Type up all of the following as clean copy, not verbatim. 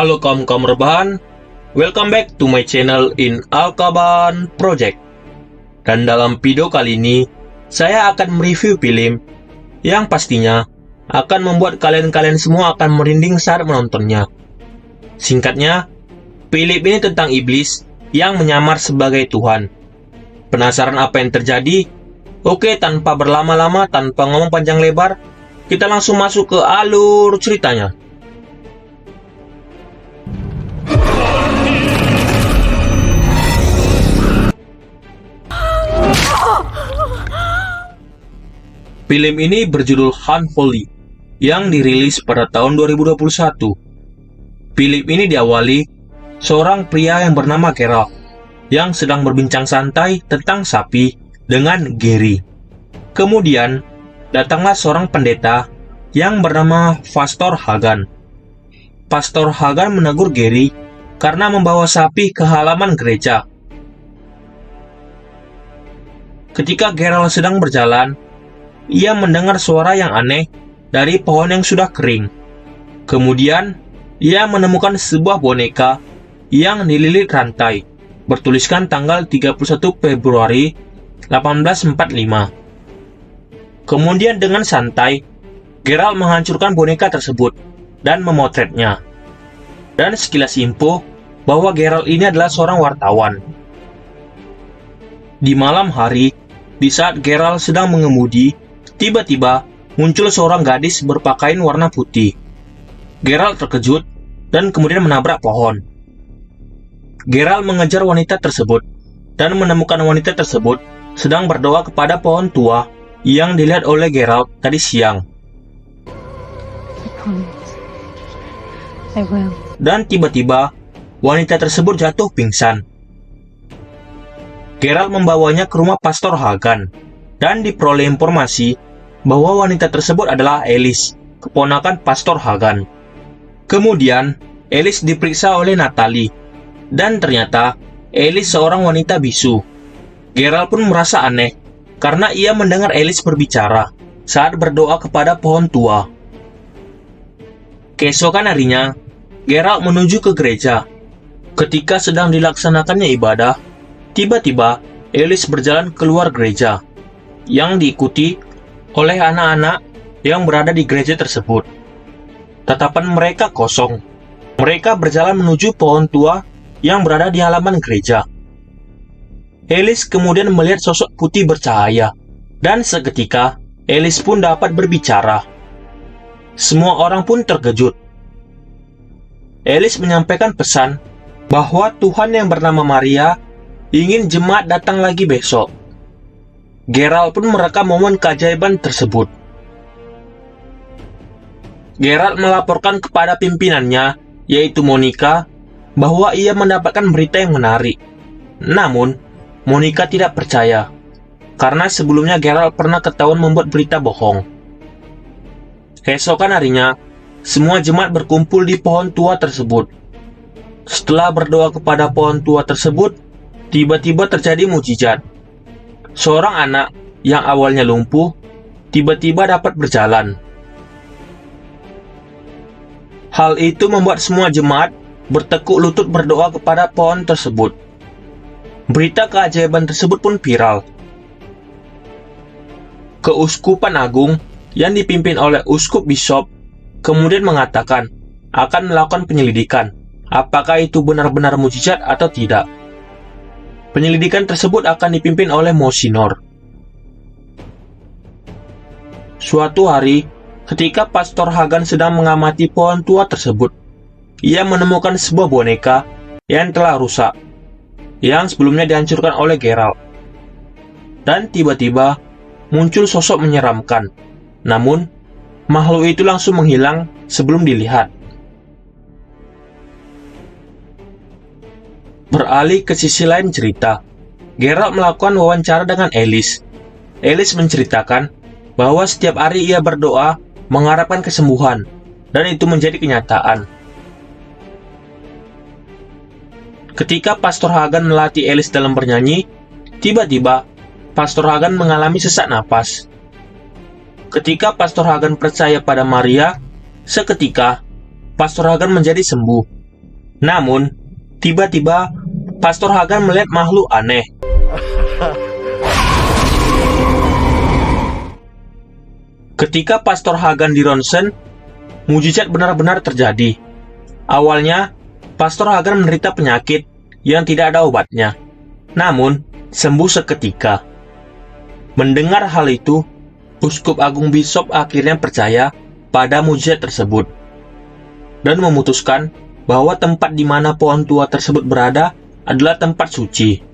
Halo kaum rebahan, welcome back to my channel in Alkaban Project. Dan dalam video kali ini, saya akan mereview film yang pastinya akan membuat kalian semua akan merinding saat menontonnya. Singkatnya, film ini tentang iblis yang menyamar sebagai Tuhan. Penasaran apa yang terjadi? Oke, tanpa berlama-lama, tanpa ngomong panjang lebar, kita langsung masuk ke alur ceritanya. Film ini berjudul Unholy yang dirilis pada tahun 2021. Film ini diawali seorang pria yang bernama Geralt yang sedang berbincang santai tentang sapi dengan Gary. Kemudian datanglah seorang pendeta yang bernama Pastor Hagan. Pastor Hagan menegur Gary karena membawa sapi ke halaman gereja. Ketika Geralt sedang berjalan, ia mendengar suara yang aneh dari pohon yang sudah kering. Kemudian, ia menemukan sebuah boneka yang dililit rantai, bertuliskan tanggal 31 Februari 1845. Kemudian dengan santai, Geralt menghancurkan boneka tersebut dan memotretnya. Dan sekilas info bahwa Geralt ini adalah seorang wartawan. Di malam hari, di saat Geralt sedang mengemudi, tiba-tiba muncul seorang gadis berpakaian warna putih. Geralt terkejut dan kemudian menabrak pohon. Geralt mengejar wanita tersebut dan menemukan wanita tersebut sedang berdoa kepada pohon tua yang dilihat oleh Geralt tadi siang. Dan tiba-tiba wanita tersebut jatuh pingsan. Geralt membawanya ke rumah Pastor Hagan dan diperoleh informasi bahwa wanita tersebut adalah Alice, keponakan Pastor Hagan. Kemudian, Alice diperiksa oleh Natalie, dan ternyata Alice seorang wanita bisu. Geralt pun merasa aneh, karena ia mendengar Alice berbicara saat berdoa kepada pohon tua. Keesokan harinya, Geralt menuju ke gereja. Ketika sedang dilaksanakannya ibadah, tiba-tiba Alice berjalan keluar gereja, yang diikuti oleh anak-anak yang berada di gereja tersebut. Tatapan mereka kosong. Mereka berjalan menuju pohon tua yang berada di halaman gereja. Alice kemudian melihat sosok putih bercahaya, dan seketika Alice pun dapat berbicara. Semua orang pun terkejut. Alice menyampaikan pesan bahwa Tuhan yang bernama Maria ingin jemaat datang lagi besok. Geralt pun merekam momen keajaiban tersebut. Geralt melaporkan kepada pimpinannya, yaitu Monica, bahwa ia mendapatkan berita yang menarik. Namun, Monica tidak percaya, karena sebelumnya Geralt pernah ketahuan membuat berita bohong. Keesokan harinya, semua jemaat berkumpul di pohon tua tersebut. Setelah berdoa kepada pohon tua tersebut, tiba-tiba terjadi mukjizat. Seorang anak yang awalnya lumpuh, tiba-tiba dapat berjalan. Hal itu membuat semua jemaat bertekuk lutut berdoa kepada pohon tersebut. Berita keajaiban tersebut pun viral. Keuskupan Agung yang dipimpin oleh Uskup Bishop kemudian mengatakan akan melakukan penyelidikan apakah itu benar-benar mukjizat atau tidak. Penyelidikan tersebut akan dipimpin oleh Monsignor. Suatu hari, ketika Pastor Hagan sedang mengamati pohon tua tersebut, ia menemukan sebuah boneka yang telah rusak, yang sebelumnya dihancurkan oleh Geralt. Dan tiba-tiba muncul sosok menyeramkan. Namun, makhluk itu langsung menghilang sebelum dilihat. Beralih ke sisi lain cerita, Geralt melakukan wawancara dengan Alice. Alice menceritakan bahwa setiap hari ia berdoa mengharapkan kesembuhan, dan itu menjadi kenyataan. Ketika Pastor Hagan melatih Alice dalam bernyanyi, tiba-tiba Pastor Hagan mengalami sesak napas. Ketika Pastor Hagan percaya pada Maria, seketika Pastor Hagan menjadi sembuh Namun, tiba-tiba Pastor Hagan melihat makhluk aneh. Ketika Pastor Hagan dironsen, mujizat benar-benar terjadi. Awalnya, Pastor Hagan menderita penyakit yang tidak ada obatnya, namun sembuh seketika. Mendengar hal itu, Uskup Agung Bishop akhirnya percaya pada mujizat tersebut dan memutuskan bahwa tempat di mana pohon tua tersebut berada adalah tempat suci.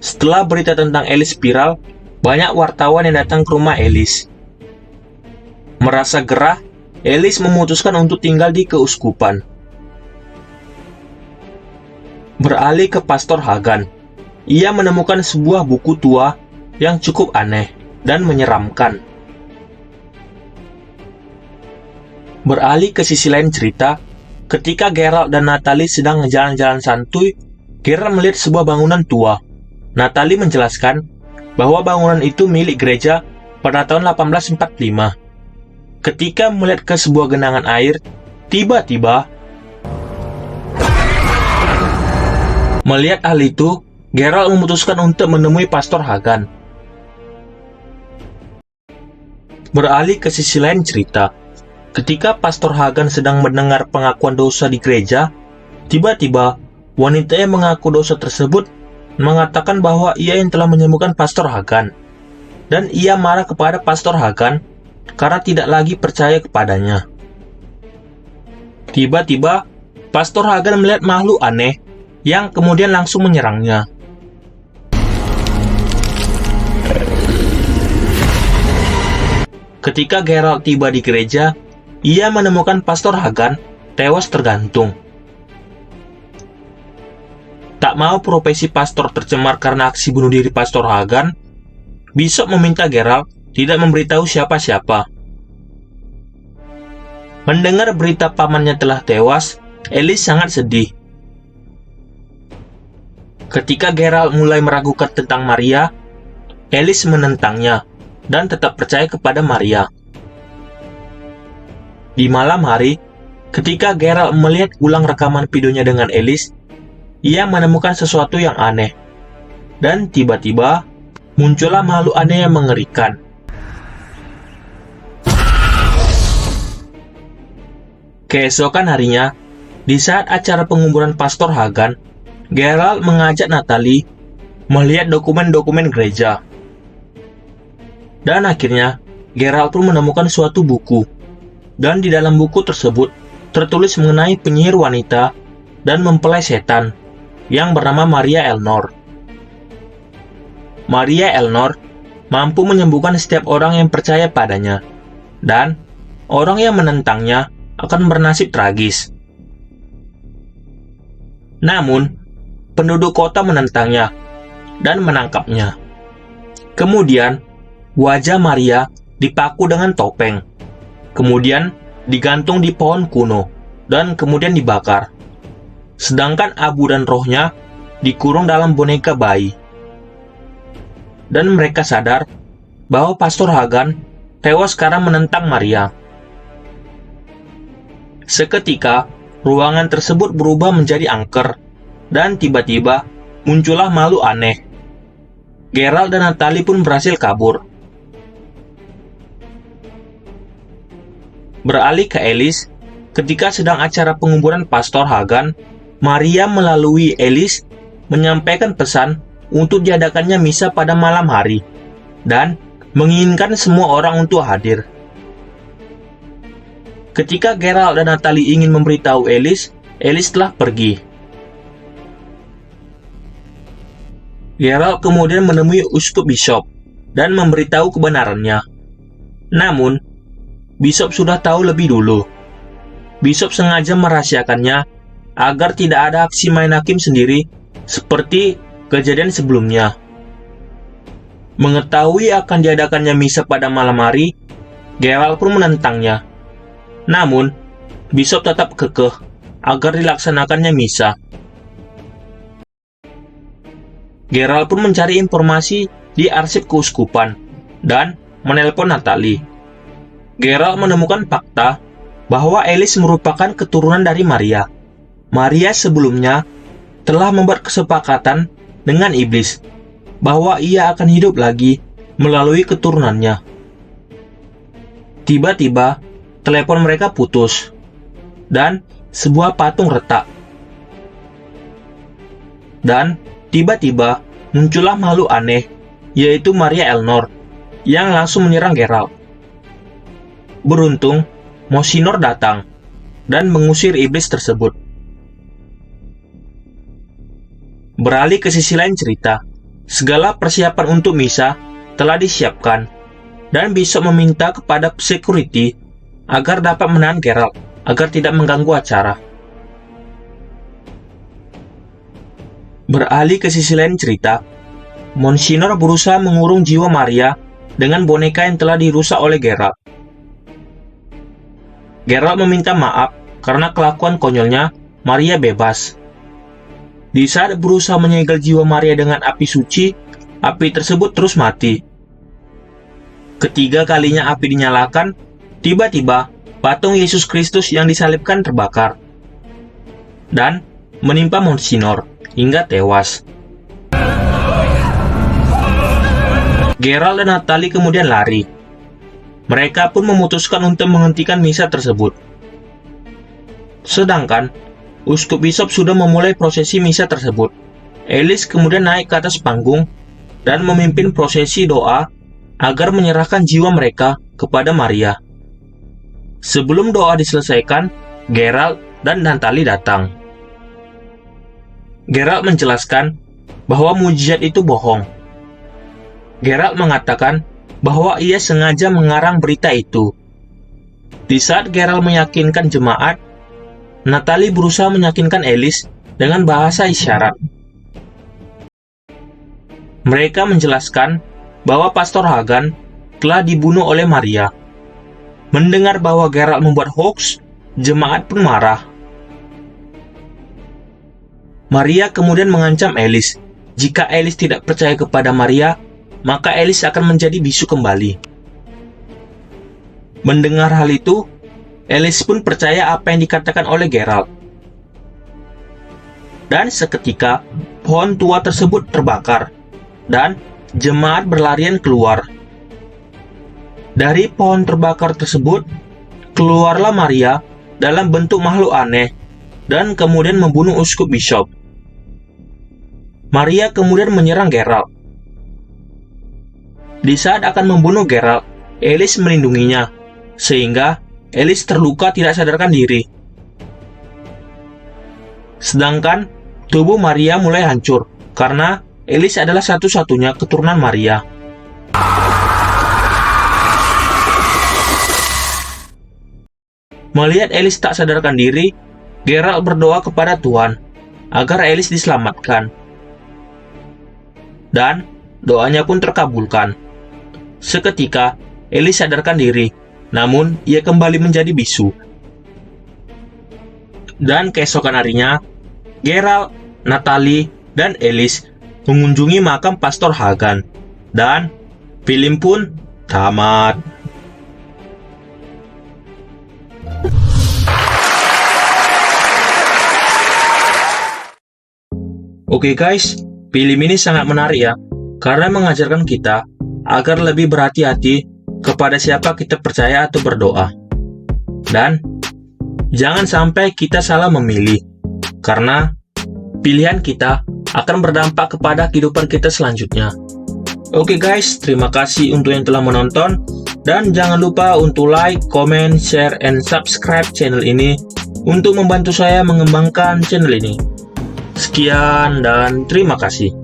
Setelah berita tentang Alice viral, banyak wartawan yang datang ke rumah Alice. Merasa gerah, Alice memutuskan untuk tinggal di keuskupan. Beralih ke Pastor Hagan, ia menemukan sebuah buku tua yang cukup aneh dan menyeramkan. Beralih ke sisi lain cerita, ketika Geralt dan Natalie sedang jalan-jalan santuy, Geralt melihat sebuah bangunan tua. Natalie menjelaskan bahwa bangunan itu milik gereja pada tahun 1845. Ketika melihat ke sebuah genangan air, tiba-tiba melihat hal itu, Geralt memutuskan untuk menemui Pastor Hagan. Beralih ke sisi lain cerita, ketika Pastor Hagan sedang mendengar pengakuan dosa di gereja, tiba-tiba wanita yang mengaku dosa tersebut mengatakan bahwa ia yang telah menyembuhkan Pastor Hagan, dan ia marah kepada Pastor Hagan karena tidak lagi percaya kepadanya. Tiba-tiba, Pastor Hagan melihat makhluk aneh yang kemudian langsung menyerangnya. Ketika Geralt tiba di gereja, ia menemukan Pastor Hagan tewas tergantung. Tak mau profesi pastor tercemar karena aksi bunuh diri Pastor Hagan, Bishop meminta Geralt tidak memberitahu siapa-siapa. Mendengar berita pamannya telah tewas, Alice sangat sedih. Ketika Geralt mulai meragukan tentang Maria, Alice menentangnya dan tetap percaya kepada Maria. Di malam hari, ketika Geralt melihat ulang rekaman videonya dengan Alice, ia menemukan sesuatu yang aneh. Dan tiba-tiba, muncullah makhluk aneh yang mengerikan. Keesokan harinya, di saat acara penguburan Pastor Hagan, Geralt mengajak Natalie melihat dokumen-dokumen gereja. Dan akhirnya, Geralt pun menemukan suatu buku. Dan di dalam buku tersebut, tertulis mengenai penyihir wanita dan mempelai setan yang bernama Maria Elnor. Maria Elnor mampu menyembuhkan setiap orang yang percaya padanya, dan orang yang menentangnya akan bernasib tragis. Namun, penduduk kota menentangnya dan menangkapnya. Kemudian, wajah Maria dipaku dengan topeng, kemudian digantung di pohon kuno, dan kemudian dibakar. Sedangkan abu dan rohnya dikurung dalam boneka bayi. Dan mereka sadar bahwa Pastor Hagan tewas karena menentang Maria. Seketika, ruangan tersebut berubah menjadi angker, dan tiba-tiba muncullah makhluk aneh. Geralt dan Natalie pun berhasil kabur. Beralih ke Alice, ketika sedang acara penguburan Pastor Hagan, Maria melalui Alice menyampaikan pesan untuk diadakannya misa pada malam hari, dan menginginkan semua orang untuk hadir. Ketika Geralt dan Natalie ingin memberitahu Alice, Alice telah pergi. Geralt kemudian menemui Uskup Bishop dan memberitahu kebenarannya. Namun, Bishop sudah tahu lebih dulu. Bishop sengaja merahasiakannya agar tidak ada aksi main hakim sendiri seperti kejadian sebelumnya. Mengetahui akan diadakannya misa pada malam hari, Geralt pun menentangnya. Namun, Bishop tetap kekeh agar dilaksanakannya misa. Geralt pun mencari informasi di arsip keuskupan dan menelpon Natalie. Geralt menemukan fakta bahwa Alice merupakan keturunan dari Maria. Maria sebelumnya telah membuat kesepakatan dengan iblis bahwa ia akan hidup lagi melalui keturunannya. Tiba-tiba, telepon mereka putus, dan sebuah patung retak. Dan tiba-tiba muncullah makhluk aneh, yaitu Maria Elnor, yang langsung menyerang Geralt. Beruntung, Mosinor datang dan mengusir iblis tersebut. Beralih ke sisi lain cerita, segala persiapan untuk misa telah disiapkan, dan Bishop meminta kepada security agar dapat menahan Geralt agar tidak mengganggu acara. Beralih ke sisi lain cerita, Monsignor berusaha mengurung jiwa Maria dengan boneka yang telah dirusak oleh Geralt. Geralt meminta maaf karena kelakuan konyolnya Maria bebas. Di saat berusaha menyegel jiwa Maria dengan api suci, api tersebut terus mati. Ketiga kalinya api dinyalakan, tiba-tiba patung Yesus Kristus yang disalibkan terbakar dan menimpa Monsignor hingga tewas. Geralt dan Natalie kemudian lari. Mereka pun memutuskan untuk menghentikan misa tersebut. Sedangkan Uskup Bishop sudah memulai prosesi misa tersebut. Alice kemudian naik ke atas panggung dan memimpin prosesi doa agar menyerahkan jiwa mereka kepada Maria. Sebelum doa diselesaikan, Geralt dan Natalie datang. Geralt menjelaskan bahwa mujizat itu bohong. Geralt mengatakan bahwa ia sengaja mengarang berita itu. Di saat Geralt meyakinkan jemaat, Natalie berusaha meyakinkan Alice dengan bahasa isyarat. Mereka menjelaskan bahwa Pastor Hagan telah dibunuh oleh Maria. Mendengar bahwa Geralt membuat hoax, jemaat pun marah. Maria kemudian mengancam Alice. Jika Alice tidak percaya kepada Maria, maka Alice akan menjadi bisu kembali. Mendengar hal itu, Alice pun percaya apa yang dikatakan oleh Geralt. Dan seketika, pohon tua tersebut terbakar, dan jemaat berlarian keluar. Dari pohon terbakar tersebut, keluarlah Maria dalam bentuk makhluk aneh, dan kemudian membunuh Uskup Bishop. Maria kemudian menyerang Geralt. Di saat akan membunuh Geralt, Alice melindunginya, sehingga Alice terluka tidak sadarkan diri. Sedangkan tubuh Maria mulai hancur karena Alice adalah satu-satunya keturunan Maria. Melihat Alice tak sadarkan diri, Geralt berdoa kepada Tuhan agar Alice diselamatkan. Dan doanya pun terkabulkan. Seketika, Alice sadarkan diri. Namun, ia kembali menjadi bisu. Dan keesokan harinya, Geralt, Natalie, dan Alice mengunjungi makam Pastor Hagan. Dan film pun tamat. Oke guys, film ini sangat menarik ya, karena mengajarkan kita agar lebih berhati-hati kepada siapa kita percaya atau berdoa. Dan jangan sampai kita salah memilih, karena pilihan kita akan berdampak kepada kehidupan kita selanjutnya. Oke guys, terima kasih untuk yang telah menonton, dan jangan lupa untuk like, comment, share, and subscribe channel ini untuk membantu saya mengembangkan channel ini. Sekian dan terima kasih.